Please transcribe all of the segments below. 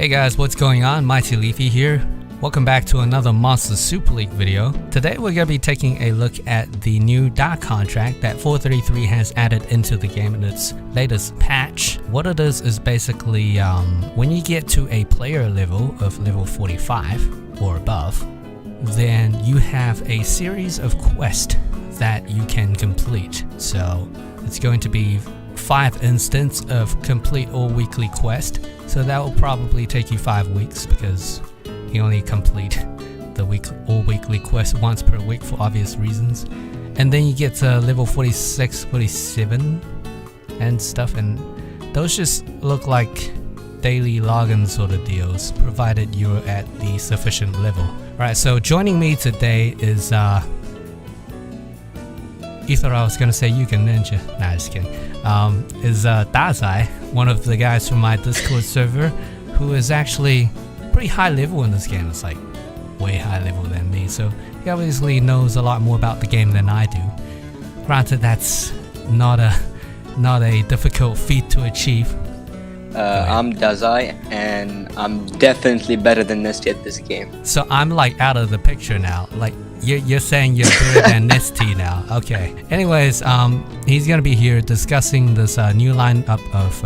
Hey guys, what's going on? Mighty Leafy here. Welcome back to another Monster Super League video. Today we're going to be taking a look at the new dark contract that 433 has added into the game in its latest patch. What it is basically when you get to a player level of level 45 or above, then you have a series of quests that you can complete. So it's going to be 5 instances of complete all weekly quest. So that will probably take you 5 weeks because you only complete the all weekly quest once per week for obvious reasons. And then you get to level 46, 47 and stuff, and those just look like daily login sort of deals, provided you're at the sufficient level. Alright, so joining me today is you thought I was gonna say you can ninja. Nah, just kidding. Is Dazai, one of the guys from my Discord server, who is actually pretty high level in this game. It's like way high level than me, so he obviously knows a lot more about the game than I do. Granted, that's not a difficult feat to achieve. I'm Dazai, and I'm definitely better than Nesty at this game. So I'm like out of the picture now. Like you're saying you're better than Nesty now. Okay. Anyways, he's gonna be here discussing this new lineup of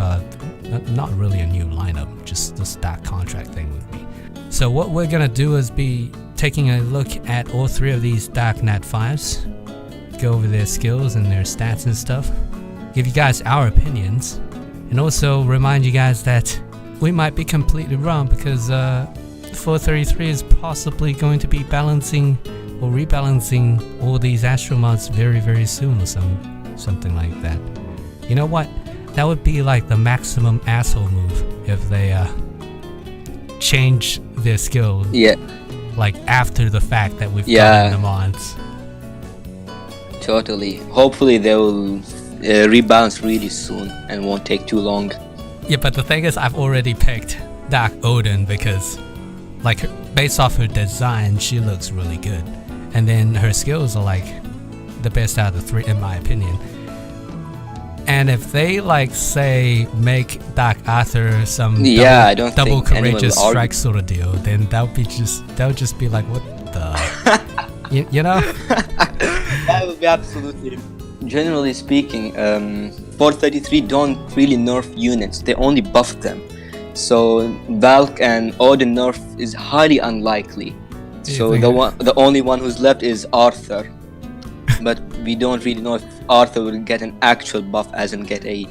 not really a new lineup, just this dark contract thing with me. So what we're gonna do is be taking a look at all 3 of these dark Nat5s, go over their skills and their stats and stuff, give you guys our opinions, and also remind you guys that we might be completely wrong because 433 is possibly going to be balancing or rebalancing all these Astromods very, very soon or something like that. You know what? That would be like the maximum asshole move if they change their skill. Yeah. Like after the fact that we've gotten the mods. Totally. Hopefully they will rebalance really soon and won't take too long. Yeah, but the thing is, I've already picked Dark Odin because, like, based off her design, she looks really good, and then her skills are like the best out of the 3 in my opinion. And if they like say make Dark Arthur some double courageous strike sort of deal, then that would just be like, what the you know? That would be absolutely. Generally speaking, 433 don't really nerf units, they only buff them. So Valk and Odin nerf is highly unlikely. So the only one who's left is Arthur. But we don't really know if Arthur will get an actual buff, as in get a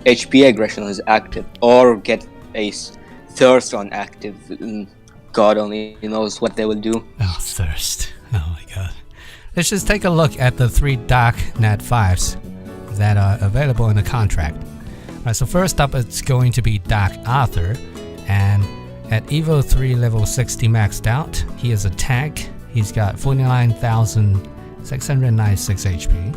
HP aggression on his active, or get a thirst on active. God only knows what they will do. Oh, thirst. Oh my god. Let's just take a look at the 3 dark Nat5s that are available in the contract. Alright, so first up it's going to be Dark Arthur, and at Evo 3 level 60 maxed out, he is a tank. He's got 49,696 HP,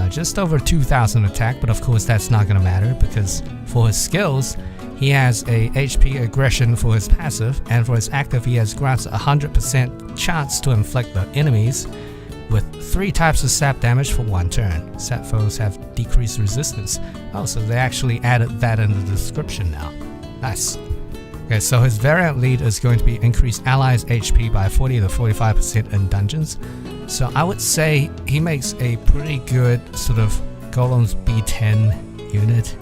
just over 2,000 attack, but of course that's not going to matter because for his skills he has a HP aggression for his passive, and for his active he has grants 100% chance to inflict the enemies with 3 types of sap damage for 1 turn. Sap foes have decreased resistance. Oh, so they actually added that in the description now. Nice. Okay, so his variant lead is going to be increase allies HP by 40 to 45% in dungeons. So I would say he makes a pretty good sort of Golem's B10 unit.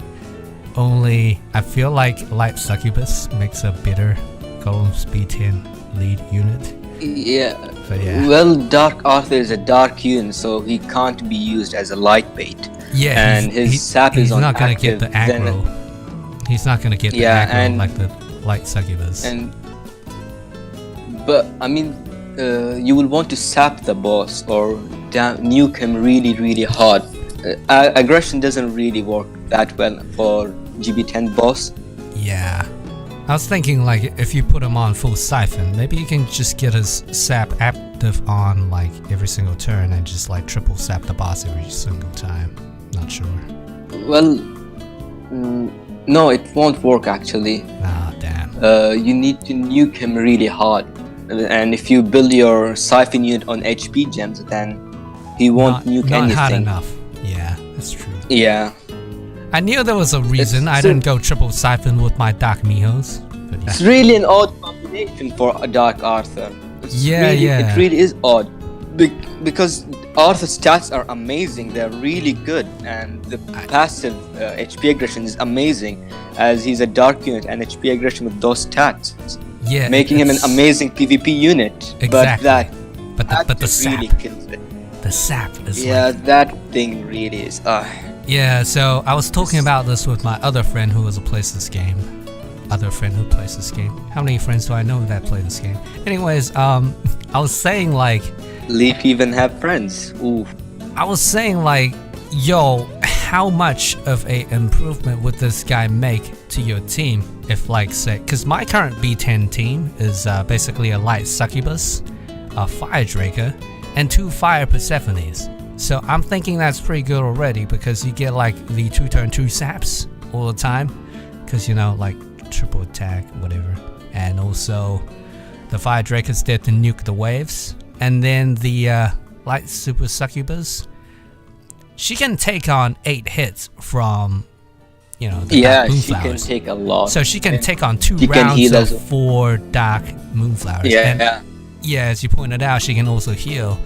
Only I feel like Light Succubus makes a better Golem's B10 lead unit. Yeah. Yeah. Well, Dark Arthur is a dark unit, so he can't be used as a light bait. Yeah, and his sap is on active. He's not gonna get the aggro. He's not gonna get the aggro like the Light Succubus. But I mean, you will want to sap the boss or nuke him really, really hard. Aggression doesn't really work that well for GB10 boss. Yeah. I was thinking like if you put him on full siphon, maybe you can just get his sap active on like every single turn and just like triple sap the boss every single time. Not sure. Well, no, it won't work actually. Ah, damn. You need to nuke him really hard, and if you build your siphon unit on HP gems, then he won't nuke anything. Not hard enough. Yeah, that's true. Yeah. I knew there was a reason I didn't go triple siphon with my Dark Mihos. But It's really an odd combination for a Dark Arthur. It really is odd. Because Arthur's stats are amazing, they're really good, and the passive HP aggression is amazing, as he's a dark unit and HP aggression with those stats, making him an amazing PvP unit. Exactly. But the sap really kills it. The sap is that thing really is. Yeah, so I was talking about this with my other friend who plays this game. How many friends do I know that play this game? Anyways, I was saying like, Leaf even have friends. Ooh. I was saying like, yo, how much of a improvement would this guy make to your team if like say, because my current B10 team is basically a light succubus, a fire draker, and 2 fire Persephones. So I'm thinking that's pretty good already, because you get like the 2-turn 2 saps all the time, because you know, like triple attack, whatever. And also the fire drake is there to nuke the waves. And then the light super succubus, she can take on 8 hits from, you know, the dark she can take a lot. So she can take on 2 rounds of 4 dark moonflowers. Yeah, as you pointed out, she can also heal.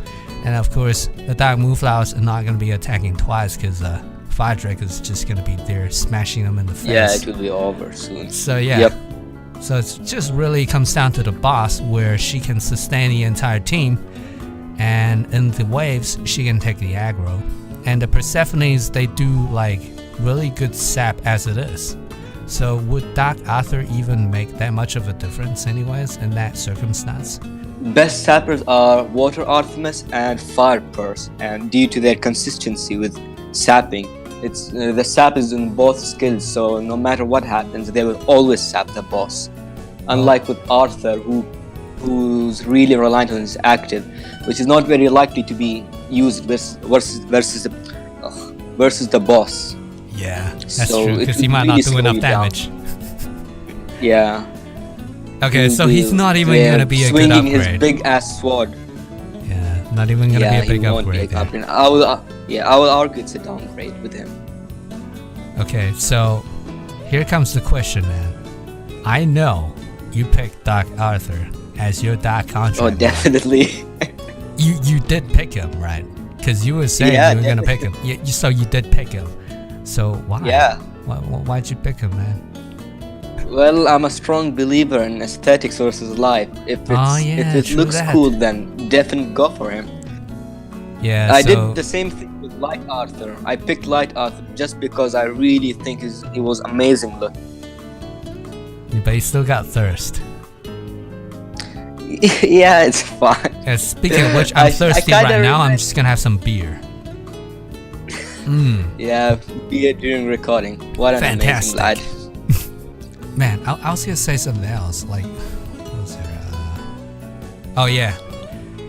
And of course, the dark moonflowers are not going to be attacking twice, because fire drake is just going to be there smashing them in the face. Yeah, it will be over soon. So yeah. So it just really comes down to the boss, where she can sustain the entire team, and in the waves she can take the aggro. And the Persephones, they do like really good sap as it is. So would Dark Arthur even make that much of a difference anyways in that circumstance? Best sappers are Water Artemis and Fire Purse, and due to their consistency with sapping, it's the sap is in both skills, so no matter what happens, they will always sap the boss. Unlike with Arthur, who's really reliant on his active, which is not very likely to be used versus the boss. Yeah, that's true, because he might not do enough damage. Yeah. Okay, so he's not even gonna be a good upgrade. Swinging his big ass sword. Yeah, not even gonna be a big upgrade. I will argue it's a downgrade with him. Okay, so here comes the question, man. I know you picked Dark Arthur as your dark contract. Oh, definitely. You did pick him, right? Because you were saying you were gonna pick him. So you did pick him. So why? Yeah. Why'd you pick him, man? Well, I'm a strong believer in aesthetics versus life. If it looks cool, then definitely go for him. Yeah, I did the same thing with Light Arthur. I picked Light Arthur just because I really think he was amazing looking. But he still got thirst. Yeah, it's fine. Yeah, speaking of which, I'm thirsty right now. I'm just gonna have some beer. Yeah, beer during recording. What an amazing lad. Man, I was gonna say something else. Like, what was there? Oh yeah,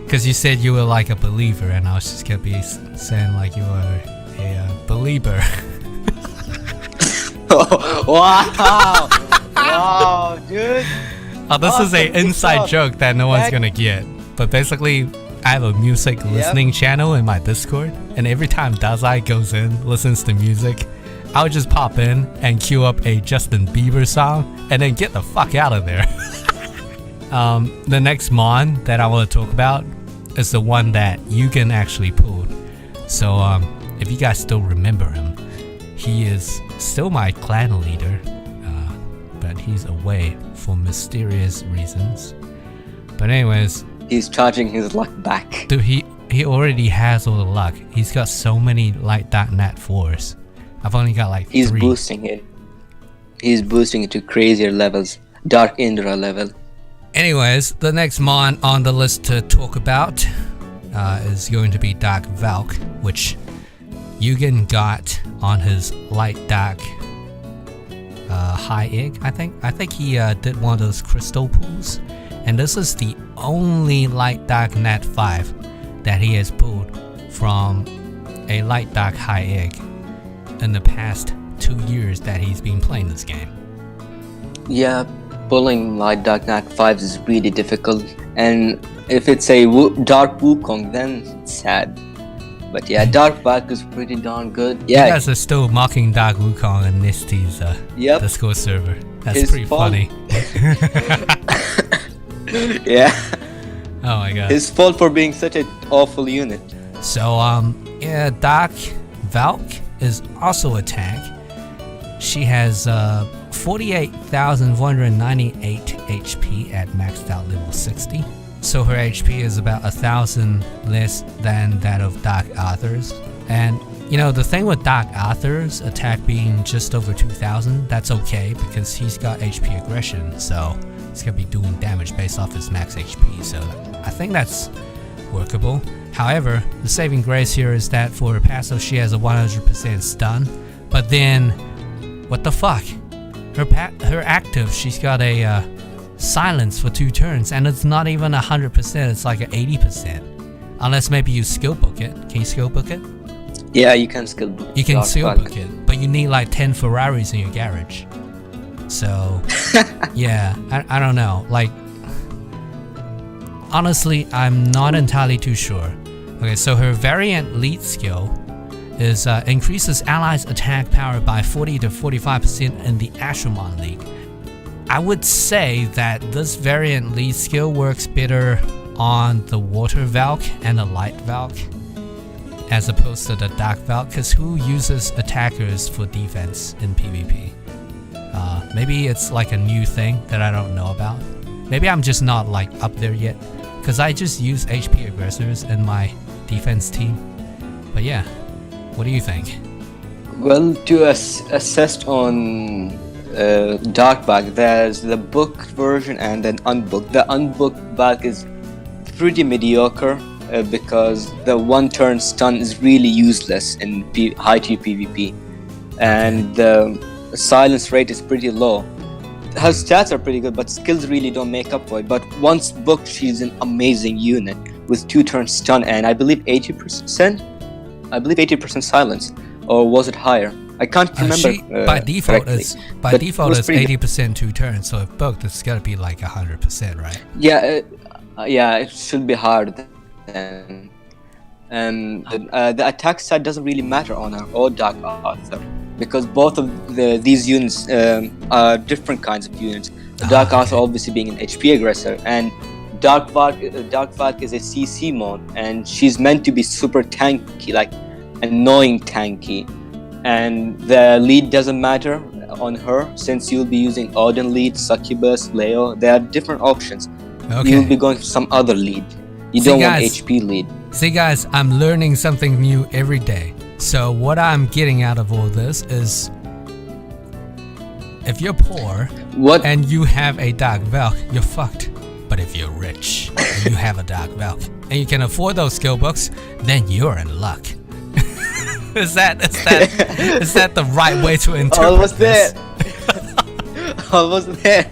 because you said you were like a believer, and I was just gonna be saying like you were a believer. Wow! Wow, dude! Oh, this is an inside joke that no one's gonna get. But basically, I have a music listening channel in my Discord, and every time Dazai goes in, listens to music, I would just pop in and queue up a Justin Bieber song, and then get the fuck out of there. The next mon that I want to talk about is the one that Yugen actually pulled. So if you guys still remember him, he is still my clan leader, but he's away for mysterious reasons. But anyways, he's charging his luck back. Dude, he already has all the luck. He's got so many light dark Nat5s. I've only got like 3. He's boosting it. He's boosting it to crazier levels. Dark Indra level. Anyways, the next mon on the list to talk about is going to be Dark Valk, which Yugen got on his light dark high egg, I think. I think he did one of those crystal pools. And this is the only light dark Nat5 that he has pulled from a light dark high egg in the past 2 years that he's been playing this game. Yeah, pulling light dark Nat5 is really difficult, and if it's a dark Wukong, then it's sad. But yeah, Dark Valk is pretty darn good. Yeah, you guys are still mocking Dark Wukong in Nisty's Discord server. That's His pretty fault. funny. Yeah. Oh my god. His fault for being such an awful unit. So, yeah, Doc Valk is also a tank. She has 48,498 HP at maxed out level 60. So her HP is about 1,000 less than that of Doc Arthur's. And you know, the thing with Doc Arthur's attack being just over 2,000, that's okay because he's got HP aggression, so he's gonna be doing damage based off his max HP. So I think that's workable. However, the saving grace here is that for her passive, she has a 100% stun. But then, what the fuck? Her active, she's got a silence for 2 turns, and it's not even 100%. It's like an 80%. Unless maybe you skill book it. Can you skill book it? Yeah, you can skill book. You can skill book it, but you need like 10 Ferraris in your garage. So, yeah, I don't know. Like, honestly, I'm not entirely too sure. Okay, so her variant lead skill is increases allies' attack power by 40 to 45% in the Ashramon League. I would say that this variant lead skill works better on the Water Valk and the Light Valk, as opposed to the Dark Valk, because who uses attackers for defense in PvP? Maybe it's like a new thing that I don't know about. Maybe I'm just not like up there yet, because I just use HP aggressors in my defense team. But yeah, what do you think? Well, to assess on Dark Valk, there's the book version and then unbooked. The unbooked Valk is pretty mediocre because the 1-turn stun is really useless in high tier PvP, and the silence rate is pretty low. Her stats are pretty good, but skills really don't make up for it. But once booked, she's an amazing unit with 2-turn stun and I believe 80%. I believe 80% silence, or was it higher? I can't remember. By default, it's 80% good. 2 turns. So if booked, it's gotta be like 100%, right? Yeah, yeah, it should be higher then. And the attack stat doesn't really matter on her or Dark Arthur, because both of these units are different kinds of units. Dark Arthur obviously being an HP aggressor, and Dark Valk is a CC mon, and she's meant to be super tanky, like annoying tanky. And the lead doesn't matter on her, since you'll be using Odin lead, Succubus, Leo. There are different options. Okay. You'll be going for some other lead. You don't want HP lead. See guys, I'm learning something new every day. So what I'm getting out of all this is, if you're poor and you have a Dark Valk, you're fucked. But if you're rich and you have a Dark Valk and you can afford those skill books, then you're in luck. Is that the right way to interpret this? Almost there.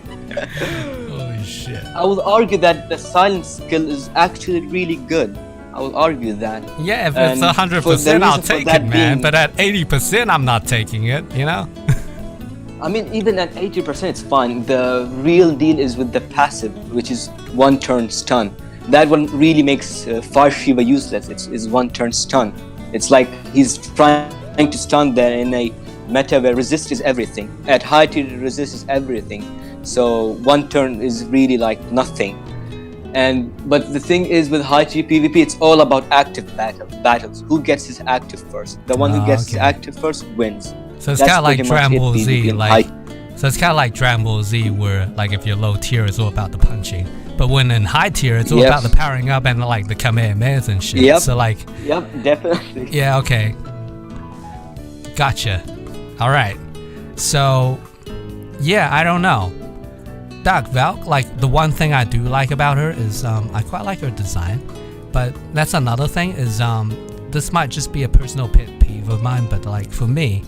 Holy shit. I will argue that the silence skill is actually really good. I will argue that. Yeah, if it's 100%, I'll take it, man. But at 80%, I'm not taking it, you know? I mean, even at 80%, it's fine. The real deal is with the passive, which is 1-turn stun. That one really makes Far Shiva useless. It's 1-turn stun. It's like he's trying to stun there in a meta where resist is everything. At high tier, resist is everything. So 1 turn is really like nothing. But the thing is, with high tier PvP, it's all about active battles. Who gets his active first? The one who gets his active first wins. So it's kind of like Dragon Ball Z, so it's kind of like Dragon Ball Z, where like if you're low tier, it's all about the punching. But when in high tier, it's all about the powering up and like the Kamehamehas and shit. Yep. So like. Yep, definitely. Yeah. Okay. Gotcha. All right. So, yeah, I don't know. Dark Valk, like the one thing I do like about her is I quite like her design, but that's another thing is this might just be a personal pet peeve of mine, but like for me,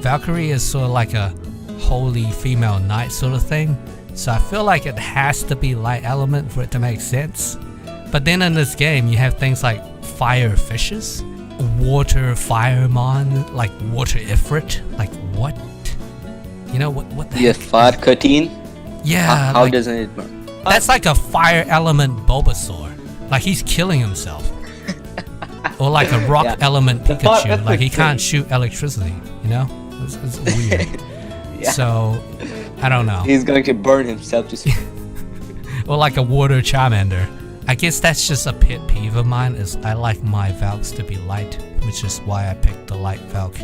Valkyrie is sort of like a holy female knight sort of thing. So I feel like it has to be light element for it to make sense. But then in this game, you have things like fire fishes, water fireman, like water ifrit. Like what? You know what the heck? Fire curtain. Yeah. How doesn't it work? That's like a fire element Bulbasaur. Like he's killing himself. Or like a rock element Pikachu. Like he can't shoot electricity. You know? It's weird. So I don't know. He's going to burn himself to see. Or like a water Charmander. I guess that's just a pet peeve of mine, is I like my Valks to be light, which is why I picked the light Valk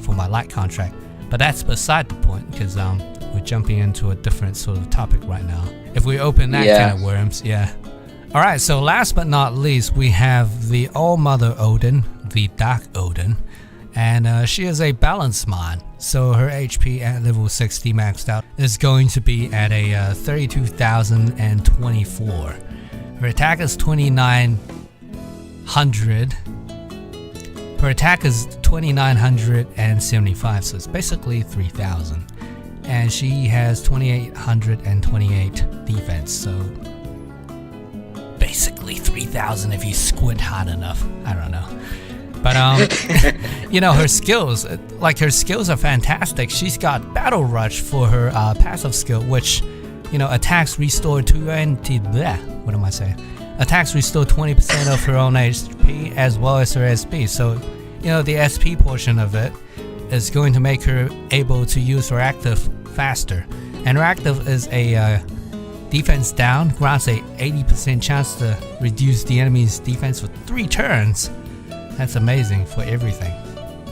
for my light contract. But that's beside the point, because we're jumping into a different sort of topic right now. If we open that kind of worms, Alright, so last but not least, we have the All-Mother Odin, the Dark Odin. And she is a balance mon, so her HP at level 60 maxed out is going to be at a 32,024. Her attack is 2,900. Her attack is 2,975, so it's basically 3,000. And she has 2,828 defense, so basically 3,000 if you squint hard enough. I don't know. But you know, her skills are fantastic. She's got Battle Rush for her passive skill, which, you know, attacks restore 20. What am I saying? Attacks restore 20% of her own HP as well as her SP. So, you know, the SP portion of it is going to make her able to use her active faster. And her active is a defense down, grants a 80% chance to reduce the enemy's defense for 3 turns. That's amazing for everything,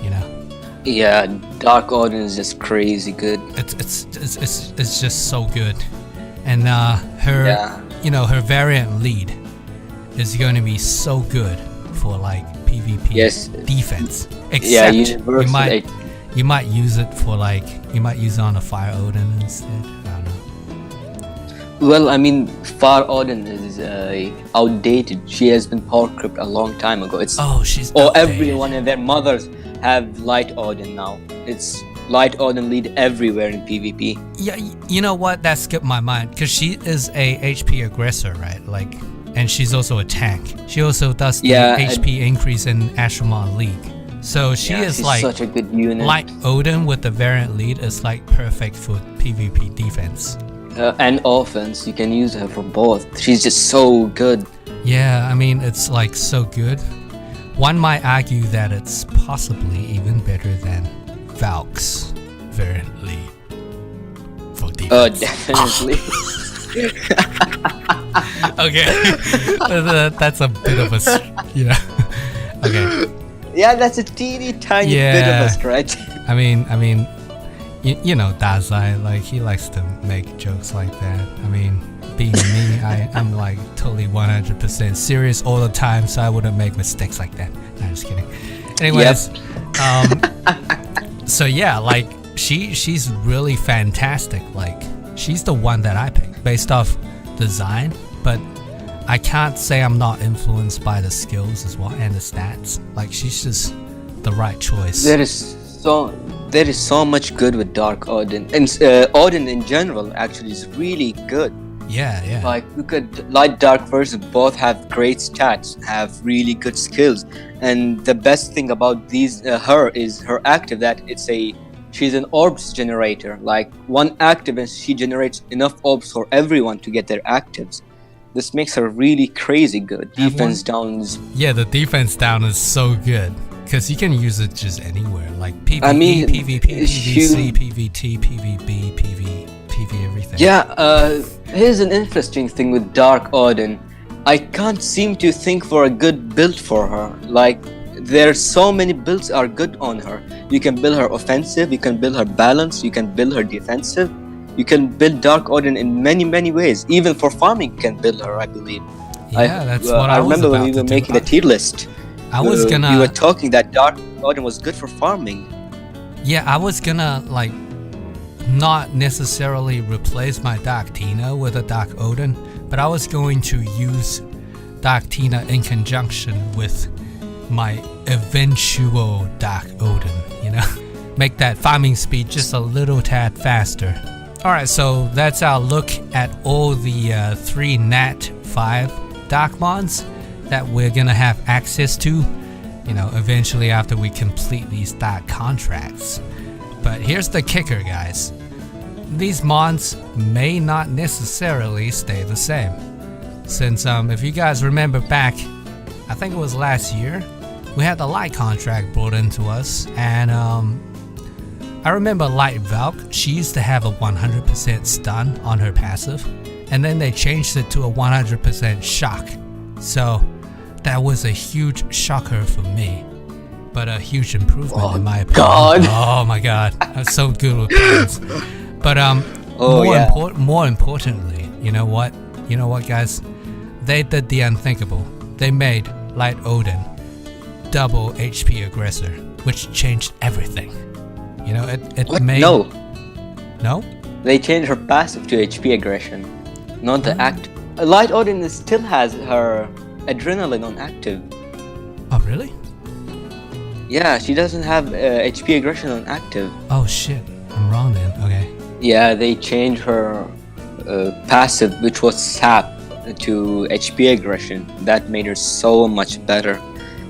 you know. Yeah, Dark Odin is just crazy good. It's just so good, and her you know, her variant lead is going to be so good for like PvP defense. Except you might use it for like, you might use it on a Fire Odin instead. I don't know. Well, I mean, Fire Odin is outdated. She has been power crept a long time ago. Everyone and their mothers have Light Odin now. It's Light Odin lead everywhere in PvP. Yeah, you know what? That skipped my mind, because she is a HP aggressor, right? Like, and she's also a tank. She also does the HP increase in Astramon League. So she's like such a good unit. Light Odin with the variant lead is like perfect for PvP defense. And offense, you can use her for both. She's just so good. Yeah, I mean, it's like so good. One might argue that it's possibly even better than Valk's variant lead for defense. Definitely. Okay, that's a bit of a, you know. Okay. Yeah, that's a teeny tiny bit of a stretch. I mean, you know, Dazai, like, he likes to make jokes like that. I mean, being me, I'm like totally 100% serious all the time, so I wouldn't make mistakes like that. No, I'm just kidding. Anyways, so yeah, like, she's really fantastic. Like, she's the one that I picked based off design, but I can't say I'm not influenced by the skills as well and the stats. Like, she's just the right choice. There is so much good with Dark Odin, and Odin in general actually is really good. Yeah. Like, you could Light Dark versus both have great stats, have really good skills, and the best thing about her is her active, that she's an orbs generator. Like, one active and she generates enough orbs for everyone to get their actives. This makes her really crazy good. Defense down is... Yeah, the defense down is so good, because you can use it just anywhere. Like PvE, PvP, PvC, PvT, PvB, PV everything. Yeah, here's an interesting thing with Dark Odin. I can't seem to think for a good build for her. Like, there's so many builds are good on her. You can build her offensive, you can build her balance, you can build her defensive. You can build Dark Odin in many ways. Even for farming, you can build her, I believe. Yeah, that's what I was remember about when we were making the tier list. We were talking that Dark Odin was good for farming. Yeah, I was gonna, like, not necessarily replace my Dark Tina with a Dark Odin, but I was going to use Dark Tina in conjunction with my eventual Dark Odin, you know? Make that farming speed just a little tad faster. Alright, so that's our look at all the 3 Nat5 Dark Mons that we're gonna have access to, you know, eventually after we complete these Dark contracts. But here's the kicker, guys. These Mons may not necessarily stay the same. Since, if you guys remember back, I think it was last year, we had the light contract brought into us, and I remember Light Valk, she used to have a 100% stun on her passive, and then they changed it to a 100% shock. So that was a huge shocker for me, but a huge improvement in my opinion. God. Oh my god, I'm so good with puns. But more importantly, you know what guys? They did the unthinkable. They made Light Odin double HP aggressor, which changed everything. You know, it What? made... No? They changed her passive to HP aggression, not the act. Light Odin still has her adrenaline on active. Oh, really? Yeah, she doesn't have HP aggression on active. Oh shit, I'm wrong then. Okay. Yeah, they changed her passive, which was sap, to HP aggression. That made her so much better,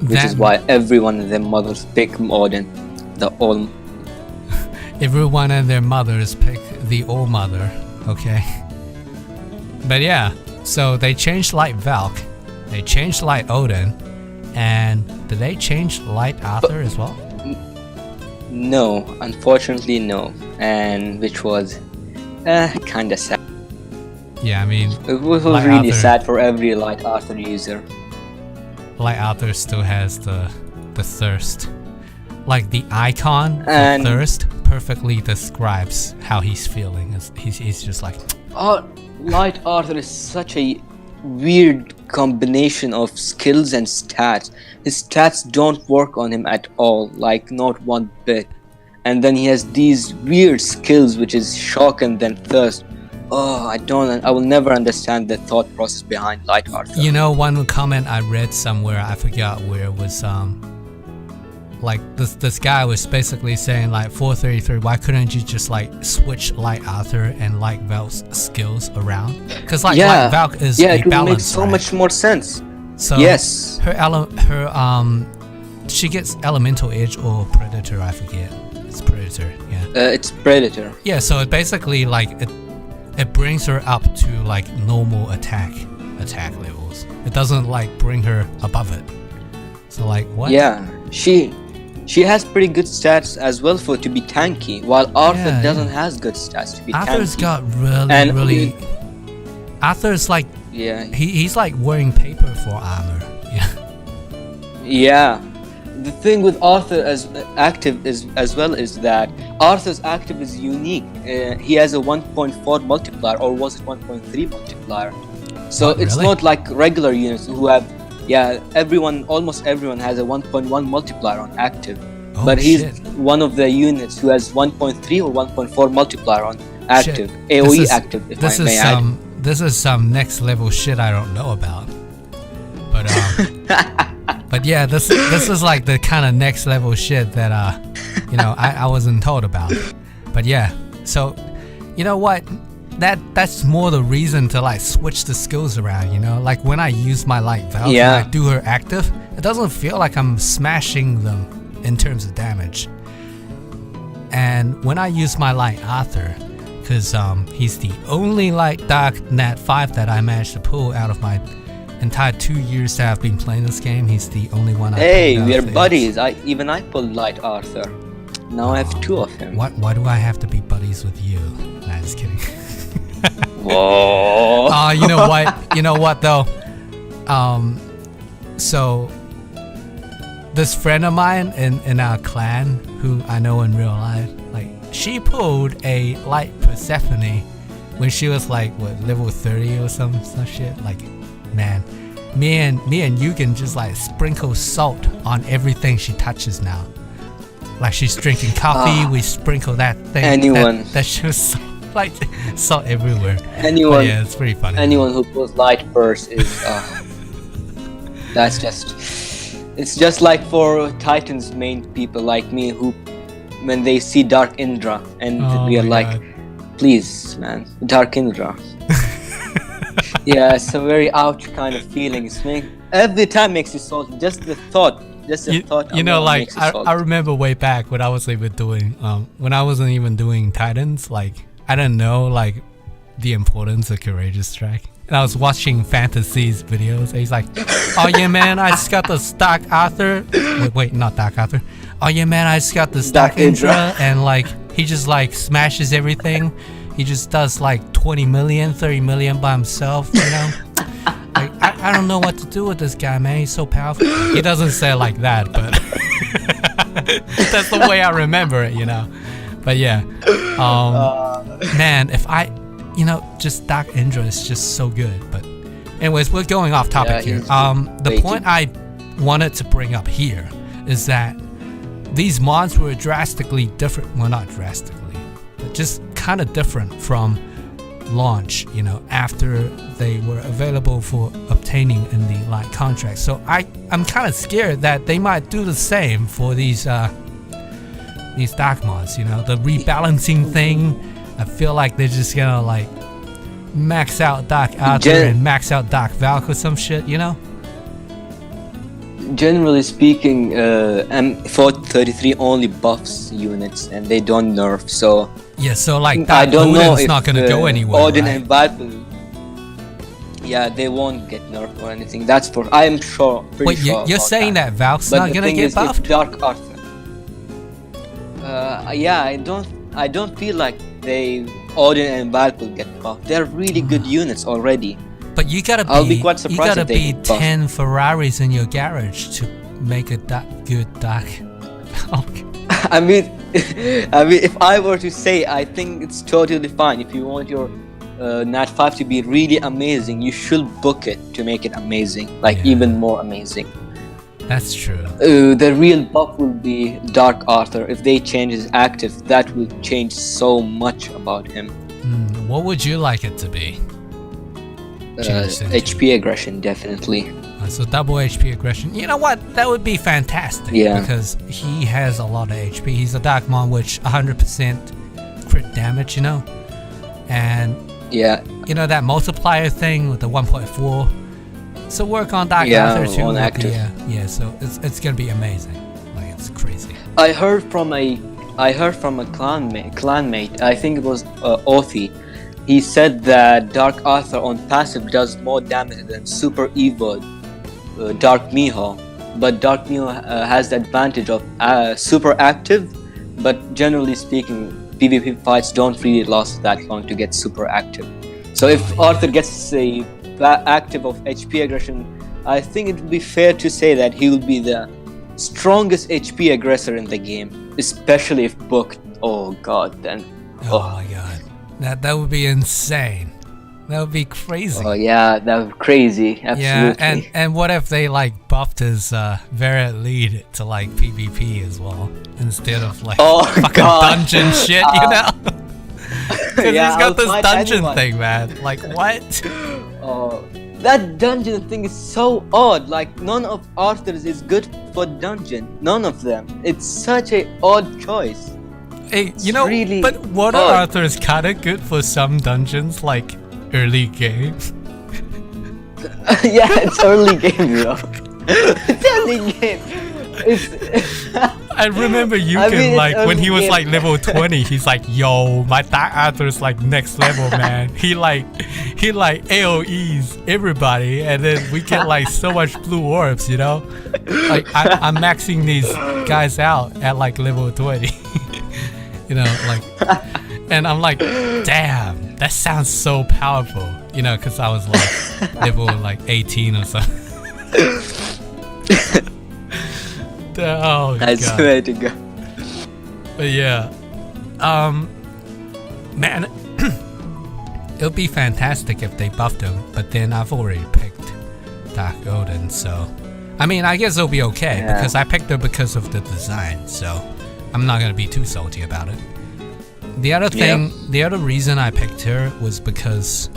which is why everyone and their mothers pick Odin, the all. Everyone and their mothers pick the All Mother, okay? But yeah, so they changed Light Valk, they changed Light Odin, and did they change Light Arthur as well? No, unfortunately no, and which was kinda sad. Yeah, I mean, It was Light really Arthur. sad for every Light Arthur user. Light Arthur still has the thirst. Like the icon And- of thirst perfectly describes how he's feeling. He's just like, Light Arthur is such a weird combination of skills and stats. His stats don't work on him at all, like not one bit. And then he has these weird skills, which is shock and then thirst. Oh, I will never understand the thought process behind Light Arthur. you know, one comment I read somewhere, I forgot where, was like this guy was basically saying like 433, why couldn't you just like switch Light Arthur and Light Valk's skills around? Because like Light Valk is a it would balance, make so right? much more sense. So Yes. she gets elemental edge or predator, I forget. It's predator, yeah. It's Predator. Yeah, so it basically like it brings her up to like normal attack levels. It doesn't like bring her above it. So like what? Yeah, she has pretty good stats as well to be tanky, while Arthur doesn't has good stats to be Arthur's tanky. got And really Arthur's like Yeah. he's like wearing paper for armor. Yeah. Yeah. The thing with Arthur as active is as well is that Arthur's active is unique. He has a 1.4 multiplier, or was it 1.3 multiplier? So What, it's really? not like regular units who have. Yeah, almost everyone has a 1.1 multiplier on active. Oh, But he's shit. one of the units who has 1.3 or 1.4 multiplier on active. Shit. AoE This is- active, if This I may is add. this is some next level shit I don't know about. But but yeah, this is like the kind of next level shit that you know, I wasn't told about. But yeah, so you know what? That's more the reason to like switch the skills around, you know? Like when I use my Light Valk and I do her active, it doesn't feel like I'm smashing them in terms of damage. And when I use my Light Arthur, because he's the only Light Dark Nat5 that I managed to pull out of my entire 2 years that I've been playing this game. He's the only one I Hey, pulled we out are of it. buddies. I pulled Light Arthur. Now I have two of him. Why do I have to be buddies with you? Nah, just kidding. Whoa. You know what? You know what though? So this friend of mine in our clan, who I know in real life, like she pulled a Light Persephone when she was like what, level 30 or some shit. Like, man, me and you can just like sprinkle salt on everything she touches now. Like she's drinking coffee, we sprinkle that thing. Anyone. That just like salt everywhere. Anyone. But yeah, it's pretty funny. Anyone who pulls Light Burst is that's just, it's just like for Titan's main people like me who, when they see Dark Indra and Oh we are my like, God. please man, Dark Indra. Yeah, it's a very ouch kind of feeling. Every time makes you salty. Just the thought. You know, alone like makes you salty. I remember way back when I was even doing when I wasn't even doing Titans, like I didn't know like the importance of Courageous Strike. And I was watching Fantasy's videos and he's like, oh yeah man, I just got the stock Arthur. Wait, not Dark Arthur. Oh yeah man, I just got the stock Dark Indra. Indra and like He just like smashes everything. He just does like 20 million, 30 million by himself, you know? Like, I don't know what to do with this guy, man. He's so powerful. He doesn't say it like that, but that's the way I remember it, you know? But yeah. Man, if I, you know, just Dark Indra is just so good. But anyways, we're going off topic here. The point I wanted to bring up here is that these mods were drastically different. Well, not drastically, but just kind of different from launch, you know, after they were available for obtaining in the light contract. So I'm kind of scared that they might do the same for these dark mods, you know, the rebalancing thing. I feel like they're just gonna like max out Dark Arthur and max out Dark Valk or some shit, you know? Generally speaking, M433 only buffs units and they don't nerf, so yeah, so like I that don't know Odin's if not gonna go anywhere, Odin right? and Valkyrie, yeah, they won't get nerfed or anything. That's for I am sure. Wait, sure you're saying that Valk's but not gonna get buffed? Dark Arthur. Yeah, I don't feel like Odin and Valk will get buffed. They're really good units already. But you gotta I'll be quite surprised you gotta if they be get buffed. 10 Ferraris in your garage to make a good Dark Valk. I mean, if I were to say, I think it's totally fine. If you want your Nat5 to be really amazing, you should book it to make it amazing, like even more amazing. That's true. The real buff will be Dark Arthur. If they change his active, that will change so much about him. What would you like it to be? HP aggression, definitely. So double HP aggression. You know what? That would be fantastic. Yeah. Because he has a lot of HP. He's a Darkmon, which 100% crit damage, you know? And yeah, you know that multiplier thing with the 1.4? So work on Dark Arthur too. On active. Yeah, so it's gonna be amazing. Like, it's crazy. I heard from a clanmate, I think it was Othi. He said that Dark Arthur on passive does more damage than Super Evil Dark Miho, but Dark Miho has the advantage of super active, but generally speaking, PvP fights don't really last that long to get super active. So if Arthur gets a active of HP aggression, I think it would be fair to say that he will be the strongest HP aggressor in the game, especially if booked. Oh god, then. Oh my god. That would be insane. That would be crazy. Oh yeah, that would be crazy. Absolutely. Yeah, and what if they like buffed his Variant lead to like PvP as well instead of like fucking dungeon shit, you know? Because he's got this dungeon thing, man. Like what? Oh, that dungeon thing is so odd. Like none of Arthur's is good for dungeon. None of them. It's such a odd choice. Hey, you know, really but Water Arthur is kind of good for some dungeons, like early game. Yeah, it's early game, bro. It's early game. I remember when he was like level 20, he's like, yo, my Dark Arthur's like next level, man. He like AoEs everybody, and then we get like so much blue orbs, you know? Like I'm maxing these guys out at like level 20. You know, like, and I'm like, damn, that sounds so powerful, you know, because I was like level like 18 or something. Oh, I swear to God. But yeah, man, it would be fantastic if they buffed him, but then I've already picked Dark Odin, so I mean, I guess it'll be okay because I picked her because of the design, so I'm not gonna be too salty about it. The other thing, the other reason I picked her was because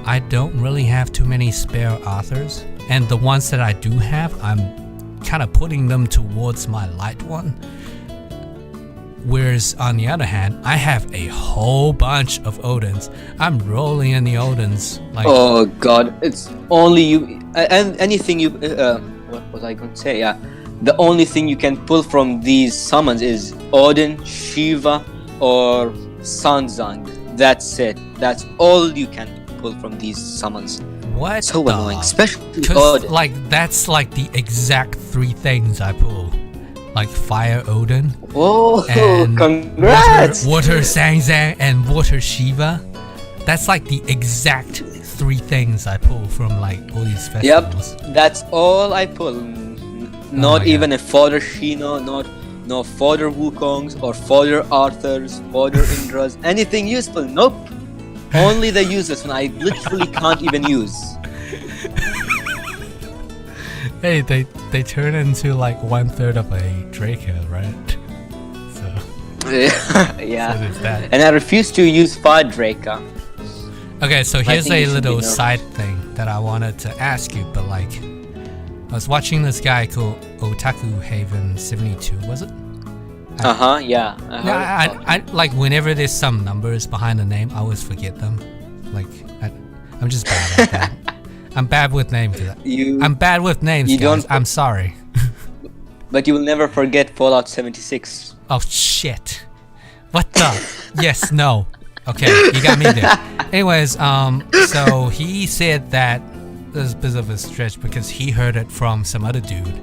I don't really have too many spare Arthurs, and the ones that I do have, I'm kind of putting them towards my light one. Whereas on the other hand, I have a whole bunch of Odins. I'm rolling in the Odins. Like, oh god, it's only you. And anything you. What was I going to say? Yeah. The only thing you can pull from these summons is Odin, Shiva, or Sanzang. That's it. That's all you can pull from these summons. What? So annoying, especially Odin. Like that's like the exact 3 things I pull. like Fire Odin, Oh, and congrats! Water Sangzang, and Water Shiva. That's like the exact 3 things I pull from like all these festivals. Yep, that's all I pull. Not even a fodder Shino, no fodder Wukongs or fodder Arthurs, fodder Indras, anything useful. Nope. Only the useless one I literally can't even use. Hey, they turn into like 1/3 of a Draco, right? So Yeah. so there's that. And I refuse to use Fire Draca. Okay, so here's think a it should be little nerfed. side thing that I wanted to ask you, but like, I was watching this guy called Otaku Haven 72, was it? Yeah. I like whenever there's some numbers behind the name, I always forget them. Like, I'm just bad at that. I'm bad with names. I'm bad with names, you guys. don't- I'm sorry. But you will never forget Fallout 76. Oh shit! What the? Yes, no. Okay, you got me there. Anyways, so he said that there's a bit of a stretch because he heard it from some other dude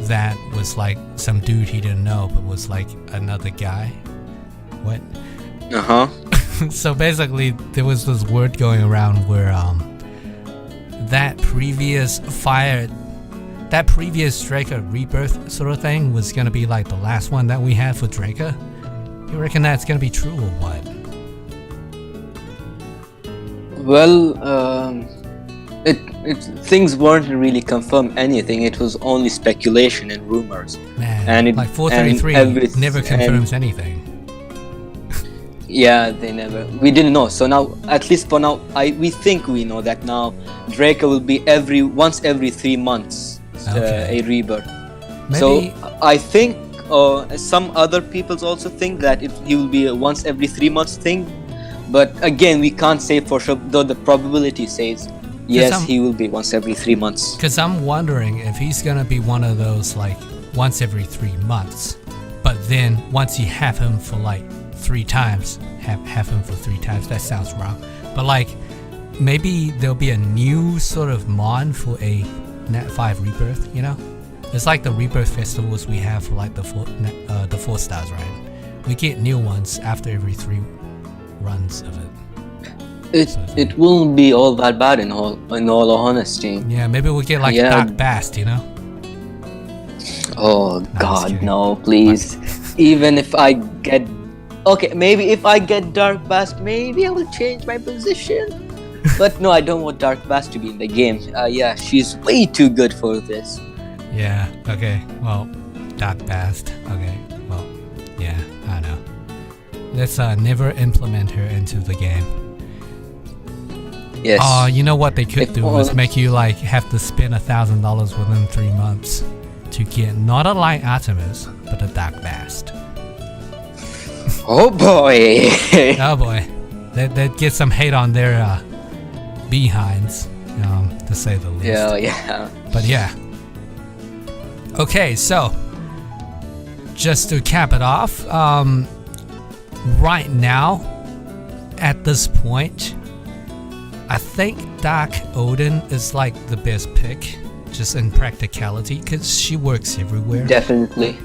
that was like some dude he didn't know, but was like another guy. What? So basically, there was this word going around where that previous Draco rebirth sort of thing was gonna be like the last one that we had for Draco. You reckon that's gonna be true or what? Well, things weren't really confirmed anything. It was only speculation and rumors. Man, And it- like 433 and never confirms anything. Yeah, we didn't know. So now, at least for now, we think we know that now Draco will be once every 3 months, Okay. a rebirth. Maybe, So I think some other people also think that he will be a once every 3 months thing. But again, we can't say for sure, though the probability says yes, he will be once every 3 months. because I'm wondering if he's gonna be one of those like once every 3 months, but then once you have him for like 3 times, have him for 3 times. That sounds wrong, but like maybe there'll be a new sort of mon for a Nat5 rebirth. You know, it's like the rebirth festivals we have for like the 4 stars, right? We get new ones after every 3 runs of it. It won't be all that bad in all honesty. Yeah, maybe we'll get like Yeah. Dark Bast, you know? Oh just God, kidding. no, please. Even if I get, okay, maybe if I get Dark Bast, maybe I will change my position. But no, I don't want Dark Bast to be in the game. Yeah, she's way too good for this. Yeah, okay, well, Dark Bast, okay, well, yeah, I know. Let's never implement her into the game. Yes. You know what they could If do all- is make you like have to spend $1,000 within 3 months to get not a Light Artemis, but a Dark Bast. Oh boy. Oh boy, they'd get some hate on their behinds, to say the least. Yeah. But yeah. Okay, so just to cap it off, right now, at this point, I think Dark Odin is like the best pick, just in practicality, because she works everywhere. Definitely.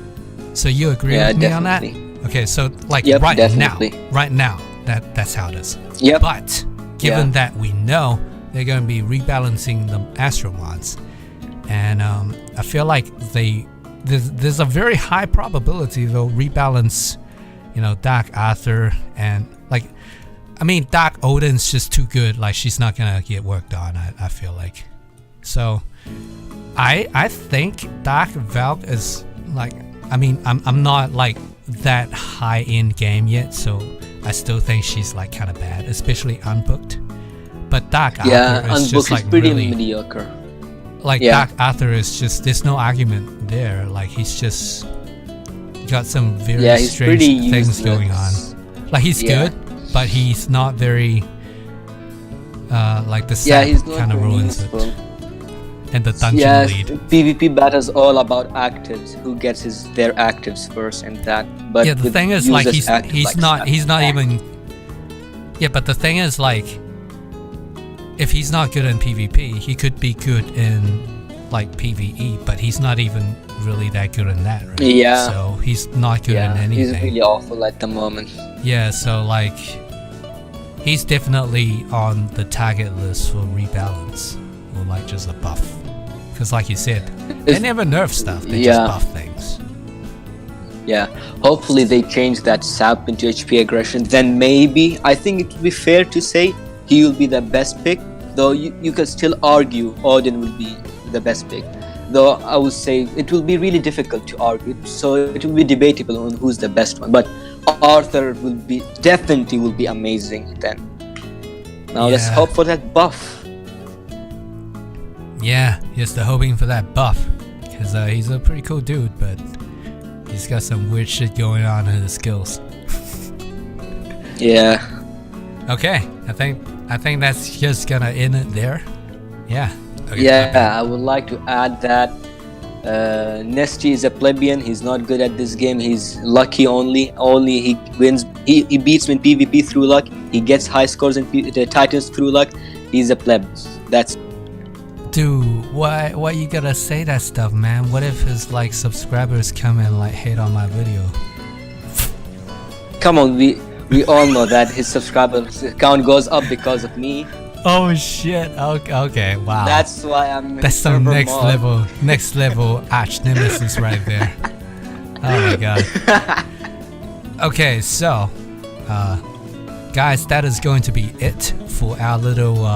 So you agree Yeah, with me on that? definitely. Okay, so like Yep, right definitely. now, that's how it is. Yep. But given that we know they're going to be rebalancing the Astromons, and I feel like there's a very high probability they'll rebalance, Dark Arthur and like, I mean, Dark Odin's just too good. Like she's not gonna get worked on. I feel like, so I think Dark Valk is like, I mean, I'm not like that high end game yet, so I still think she's like kind of bad, especially unbooked. But Dark Arthur is just Unbooked like is pretty really mediocre. like Yeah. Dark Arthur is just, there's no argument there. Like he's just got some very He's strange pretty things going on. useless. Like he's Yeah. good, but he's not very like the Yeah, sap he's not kind of very ruins useful. it. And the dungeon Yes, lead. PvP battles all about actives. Who gets their actives first and that. But Yeah, the with thing is like users active, he's like not Snap. even. Yeah, but the thing is like, if he's not good in PvP, he could be good in like PvE, but he's not even really that good in that, right? Yeah. So he's not good in anything. He's really awful at the moment. Yeah, so like he's definitely on the target list for rebalance or like just a buff. Because like you said, they never nerf stuff, they just buff things. Yeah, hopefully they change that sap into HP aggression. Then maybe, I think it would be fair to say he will be the best pick. Though you can still argue Odin will be the best pick. Though I would say it will be really difficult to argue. So it will be debatable on who's the best one. But Arthur will be definitely will be amazing then. Now let's hope for that buff. Yeah, just hoping for that buff. Because he's a pretty cool dude, but he's got some weird shit going on in his skills. Yeah. Okay, I think that's just gonna end it there. Yeah. Okay, yeah, I would like to add that Nesty is a plebeian. He's not good at this game. He's lucky only. Only he wins. He beats me in PvP through luck. He gets high scores in the Titans through luck. He's a pleb. That's. Dude, why you gotta say that stuff, man? What if his like subscribers come and like hate on my video? Come on, we all know that his subscriber count goes up because of me. Oh shit! Okay, wow. That's why I'm. That's some next level arch nemesis right there. Oh my god. Okay, so, guys, that is going to be it for our little,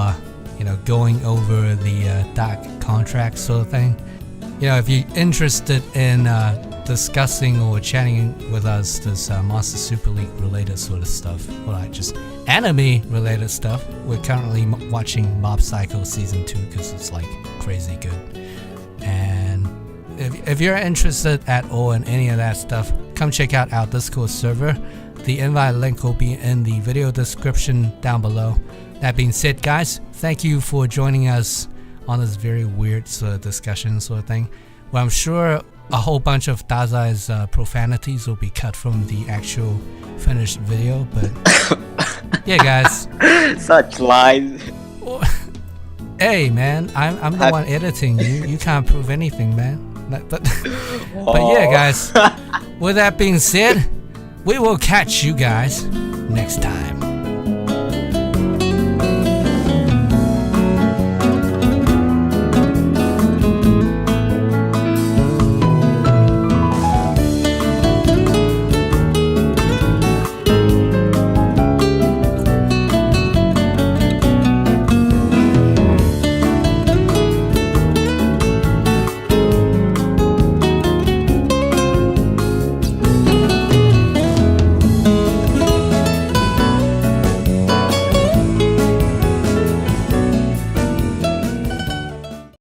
going over the dark contract sort of thing. If you're interested in discussing or chatting with us this Monster Super League related sort of stuff, or like just anime related stuff, we're currently watching Mob Psycho season 2 because it's like crazy good. And if you're interested at all in any of that stuff, come check out our Discord server. The invite link will be in the video description down below. That being said, guys, thank you for joining us on this very weird sort of discussion sort of thing. Well, I'm sure a whole bunch of Dazai's profanities will be cut from the actual finished video, but yeah, guys. Such lies. Hey, man, I'm the one editing. You can't prove anything, man. But yeah, guys. With that being said, we will catch you guys next time.